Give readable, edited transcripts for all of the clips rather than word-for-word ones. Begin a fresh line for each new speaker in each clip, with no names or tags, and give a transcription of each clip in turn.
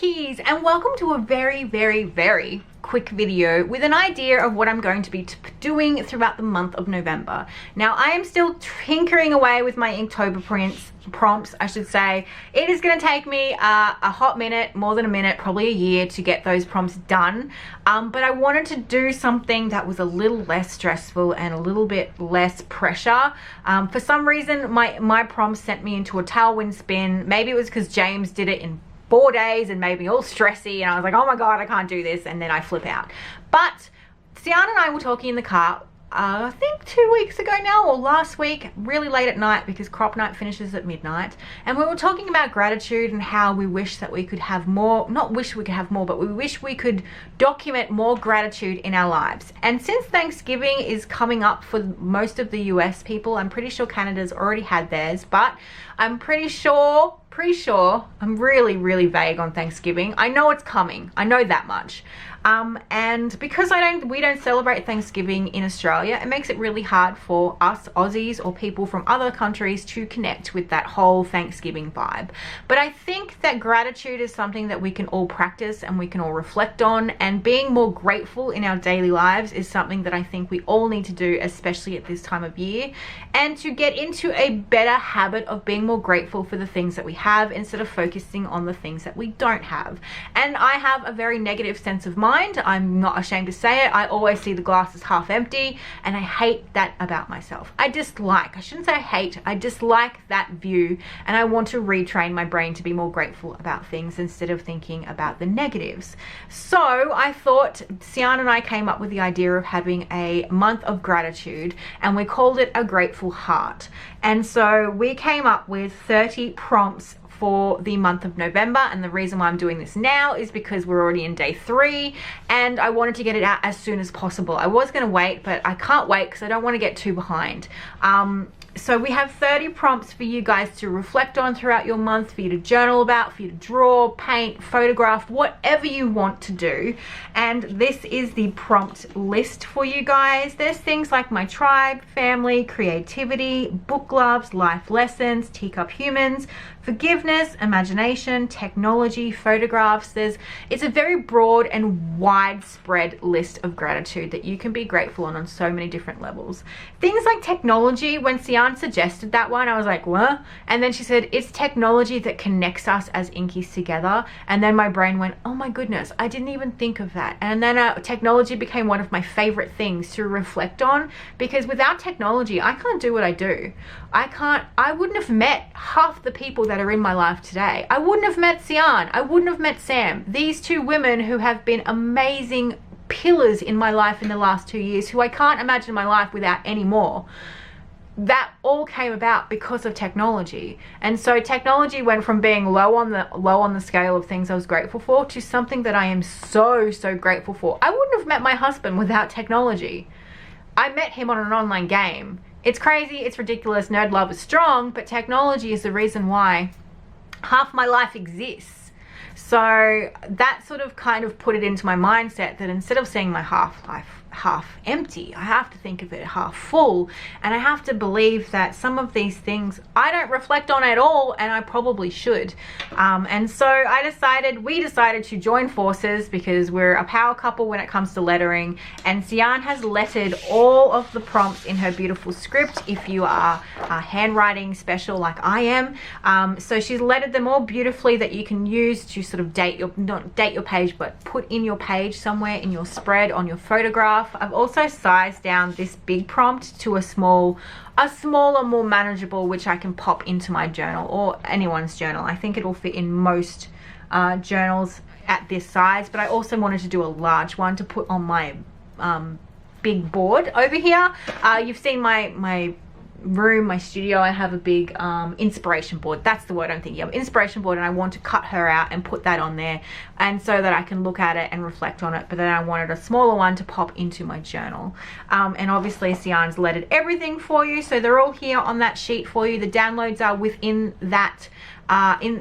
Monkeys, and welcome to a very quick video with an idea of what I'm going to be doing throughout the month of November. Now, I am still tinkering away with my Inktober prompts, I should say. It is going to take me a hot minute, more than a minute, probably a year to get those prompts done. But I wanted to do something that was a little less stressful and a little bit less pressure. For some reason, my prompts sent me into a tailwind spin. Maybe it was because James did it in 4 days and made me all stressy, and I was like, oh my god, I can't do this, and then I flip out. But Sian and I were talking in the car, I think 2 weeks ago now, or last week, really late at night, because crop night finishes at midnight, and we were talking about gratitude and how we wish that we could have more, not wish we could have more, but we wish we could document more gratitude in our lives. And since Thanksgiving is coming up for most of the US people, I'm pretty sure Canada's already had theirs, but I'm pretty sure, I'm really vague on Thanksgiving. I know it's coming, I know that much. And because we don't celebrate Thanksgiving in Australia, it makes it really hard for us Aussies or people from other countries to connect with that whole Thanksgiving vibe. But I think that gratitude is something that we can all practice and we can all reflect on, and being more grateful in our daily lives is something that I think we all need to do, especially at this time of year, and to get into a better habit of being more grateful for the things that we have instead of focusing on the things that we don't have. And I have a very negative sense of mind. I'm not ashamed to say it. I always see the glass as half empty, and I hate that about myself. I shouldn't say I hate, I dislike that view, and I want to retrain my brain to be more grateful about things instead of thinking about the negatives. So I thought, Sian and I came up with the idea of having a month of gratitude, and we called it a grateful heart. And so we came up with 30 prompts for the month of November, and the reason why I'm doing this now is because we're already in day 3 and I wanted to get it out as soon as possible. I was going to wait, but I can't wait because I don't want to get too behind. So we have 30 prompts for you guys to reflect on throughout your month, for you to journal about, for you to draw, paint, photograph, whatever you want to do. And this is the prompt list for you guys. There's things like my tribe, family, creativity, book loves, life lessons, teacup humans, forgiveness, imagination, technology, photographs. It's a very broad and widespread list of gratitude that you can be grateful on so many different levels. Things like technology, when Sian suggested that one, I was like, what? And then she said, it's technology that connects us as Inkies together. And then my brain went, oh my goodness, I didn't even think of that. And then technology became one of my favorite things to reflect on, because without technology, I can't do what I do. I wouldn't have met half the people that are in my life today. I wouldn't have met Sian. I wouldn't have met Sam. These two women who have been amazing pillars in my life in the last 2 years, who I can't imagine my life without anymore. That all came about because of technology. And so technology went from being low on the scale of things I was grateful for to something that I am so grateful for. I wouldn't have met my husband without technology. I met him on an online game. It's crazy, it's ridiculous, nerd love is strong, but technology is the reason why half my life exists. So that sort of kind of put it into my mindset that instead of seeing my life half empty, I have to think of it half full, and I have to believe that some of these things I don't reflect on at all, and I probably should. And so we decided to join forces, because we're a power couple when it comes to lettering, and Sian has lettered all of the prompts in her beautiful script if you are handwriting special like I am. So she's lettered them all beautifully that you can use to sort of not date your page, but put in your page somewhere in your spread on your photograph. I've also sized down this big prompt to a smaller, more manageable, which I can pop into my journal or anyone's journal. I think it will fit in most journals at this size, but I also wanted to do a large one to put on my big board over here. You've seen my room, my studio. I have a big inspiration board. That's the word I'm thinking of, inspiration board, and I want to cut her out and put that on there, and so that I can look at it and reflect on it. But then I wanted a smaller one to pop into my journal. And obviously Sian's lettered everything for you, so they're all here on that sheet for you. The downloads are within that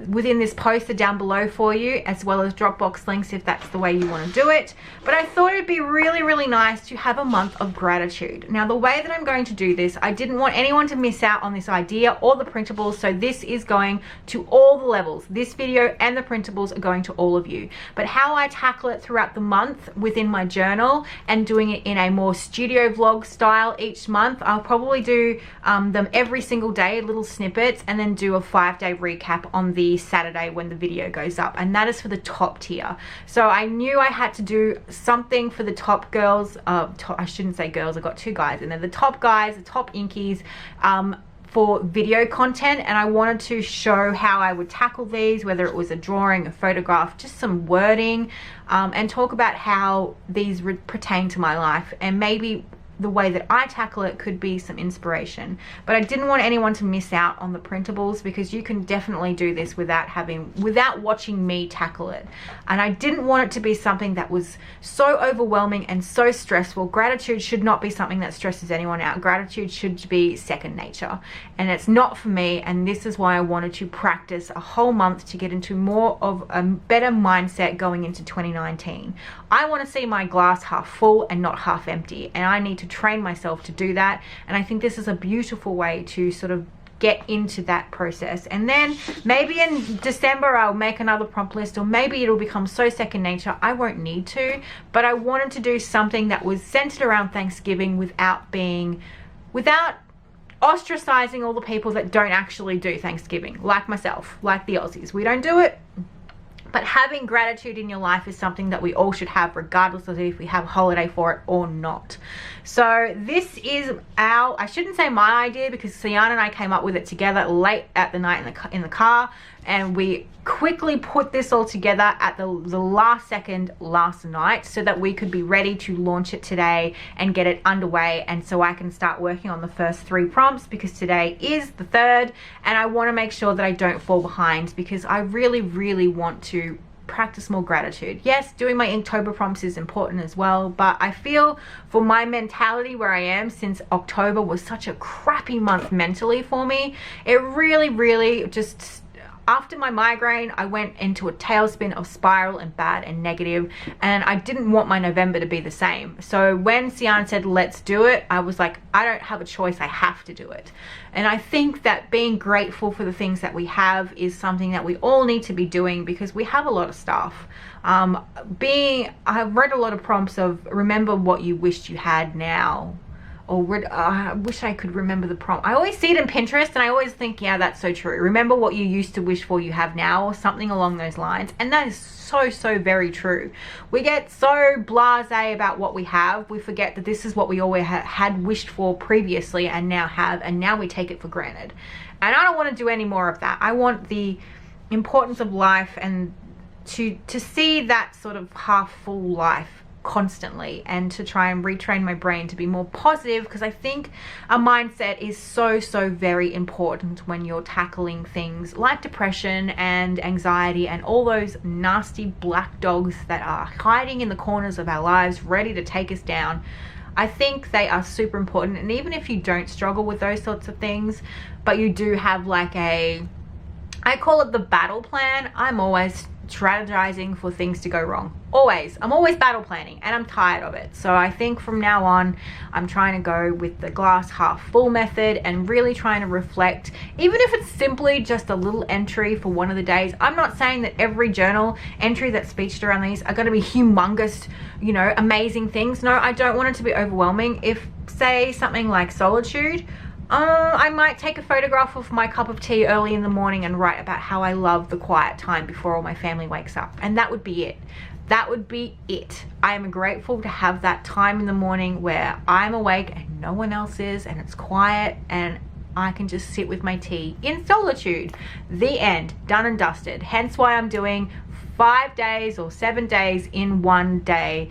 within this poster down below for you, as well as Dropbox links if that's the way you want to do it. But I thought it'd be really nice to have a month of gratitude. Now, the way that I'm going to do this, I didn't want anyone to miss out on this idea or the printables, so this is going to all the levels. This video and the printables are going to all of you. But how I tackle it throughout the month within my journal and doing it in a more studio vlog style each month, I'll probably do them every single day, little snippets, and then do a 5-day recap on the Saturday when the video goes up. And that is for the top tier. So I knew I had to do something for the top girls. I shouldn't say girls, I've got 2 guys in there. The top guys, the top inkies, for video content, and I wanted to show how I would tackle these, whether it was a drawing, a photograph, just some wording, and talk about how these pertain to my life, and maybe the way that I tackle it could be some inspiration. But I didn't want anyone to miss out on the printables, because you can definitely do this without watching me tackle it. And I didn't want it to be something that was so overwhelming and so stressful. Gratitude should not be something that stresses anyone out. Gratitude should be second nature, and it's not for me. And this is why I wanted to practice a whole month to get into more of a better mindset going into 2019. I want to see my glass half full and not half empty, and I need to train myself to do that. And I think this is a beautiful way to sort of get into that process. And then maybe in December I'll make another prompt list, or maybe it'll become so second nature I won't need to. But I wanted to do something that was centered around Thanksgiving without ostracizing all the people that don't actually do Thanksgiving, like myself, like the Aussies. We don't do it. But having gratitude in your life is something that we all should have, regardless of if we have a holiday for it or not. So this is I shouldn't say my idea, because Sian and I came up with it together late at the night in the car, and we quickly put this all together at the last second last night, so that we could be ready to launch it today and get it underway, and so I can start working on the first 3 prompts, because today is the 3rd, and I want to make sure that I don't fall behind, because I really want to practice more gratitude. Yes, doing my Inktober prompts is important as well, but I feel for my mentality where I am, since October was such a crappy month mentally for me, it really just, after my migraine, I went into a tailspin of spiral and bad and negative, and I didn't want my November to be the same. So when Sian said, let's do it, I was like, I don't have a choice, I have to do it. And I think that being grateful for the things that we have is something that we all need to be doing, because we have a lot of stuff. I've read a lot of prompts of remember what you wished you had now, or I wish I could remember the prompt. I always see it in Pinterest, and I always think, yeah, that's so true. Remember what you used to wish for you have now, or something along those lines. And that is so very true. We get so blasé about what we have, we forget that this is what we always had wished for previously and now have, and now we take it for granted. And I don't want to do any more of that. I want the importance of life, and to see that sort of half full life constantly, and to try and retrain my brain to be more positive, because I think a mindset is so very important when you're tackling things like depression and anxiety and all those nasty black dogs that are hiding in the corners of our lives ready to take us down. I think they are super important. And even if you don't struggle with those sorts of things, but you do have like I call it the battle plan, I'm always strategizing for things to go wrong. I'm always battle planning, and I'm tired of it. So I think from now on, I'm trying to go with the glass half full method, and really trying to reflect, even if it's simply just a little entry for one of the days. I'm not saying that every journal entry that's featured around these are going to be humongous, you know, amazing things. No, I don't want it to be overwhelming. If, say, something like solitude, I might take a photograph of my cup of tea early in the morning and write about how I love the quiet time before all my family wakes up. And that would be it. That would be it. I am grateful to have that time in the morning where I'm awake and no one else is, and it's quiet, and I can just sit with my tea in solitude. The end. Done and dusted. Hence why I'm doing 5 days or 7 days in one day,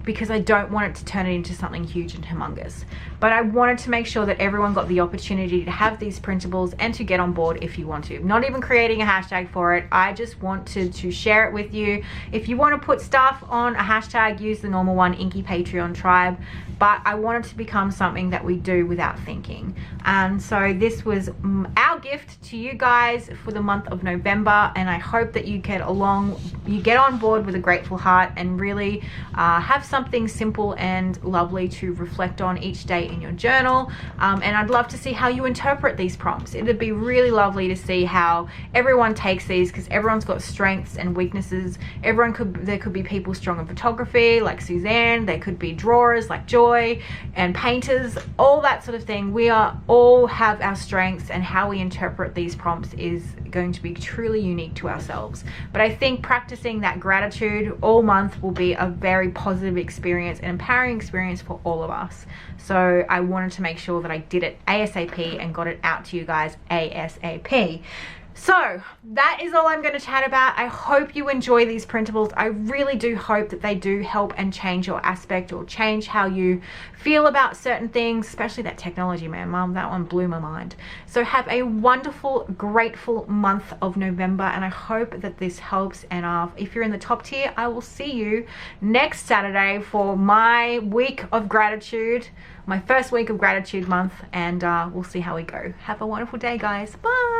because I don't want it to turn it into something huge and humongous. But I wanted to make sure that everyone got the opportunity to have these printables and to get on board if you want to. Not even creating a hashtag for it. I just wanted to share it with you. If you want to put stuff on a hashtag, use the normal one, Inky Patreon Tribe. But I wanted to become something that we do without thinking. And so this was our gift to you guys for the month of November. And I hope that you get on board with a grateful heart and really have something simple and lovely to reflect on each day in your journal. And I'd love to see how you interpret these prompts. It'd be really lovely to see how everyone takes these, because everyone's got strengths and weaknesses. There could be people strong in photography like Suzanne. There could be drawers like Joy and painters, all that sort of thing. We all have our strengths, and how we interpret these prompts is going to be truly unique to ourselves. But I think practicing that gratitude all month will be a very positive experience, an empowering experience for all of us. So I wanted to make sure that I did it ASAP and got it out to you guys ASAP. So that is all I'm going to chat about. I hope you enjoy these printables. I really do hope that they do help and change your aspect, or change how you feel about certain things, especially that technology, man. Mom, that one blew my mind. So have a wonderful, grateful month of November, and I hope that this helps. And if you're in the top tier, I will see you next Saturday for my week of gratitude, my first week of gratitude month, and we'll see how we go. Have a wonderful day, guys. Bye.